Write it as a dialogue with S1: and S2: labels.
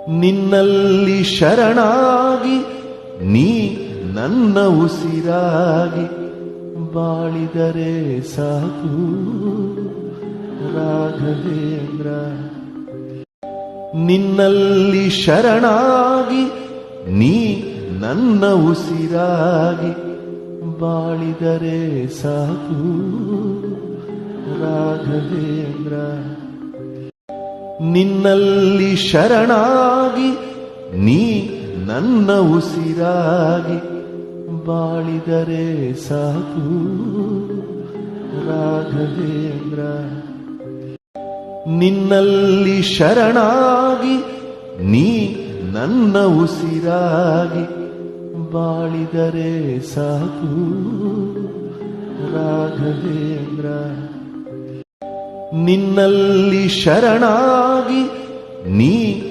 S1: ನಿನ್ನಲ್ಲಿ ಶರಣಾಗಿ ನೀ ನನ್ನ ಉಸಿರಾಗಿ ಬಾಳಿದರೆ ಸಾಕು ರಾಘವೇಂದ್ರ. ನಿನ್ನಲ್ಲಿ ಶರಣಾಗಿ ನೀ ನನ್ನ ಉಸಿರಾಗಿ ಬಾಳಿದರೆ ಸಾಕು ರಾಘವೇಂದ್ರ. ನಿನ್ನಲ್ಲಿ ಶರಣಾಗಿ ನೀ ನನ್ನ ಉಸಿರಾಗಿ ಬಾಳಿದರೆ ಸಾಕು ರಾಘವೇಂದ್ರ. ನಿನ್ನಲ್ಲಿ ಶರಣಾಗಿ ನೀ ನನ್ನ ಉಸಿರಾಗಿ ಬಾಳಿದರೆ ಸಾಕು ರಾಘವೇಂದ್ರ. ನಿನ್ನಲ್ಲಿ ಶರಣಾಗಿ ನೀ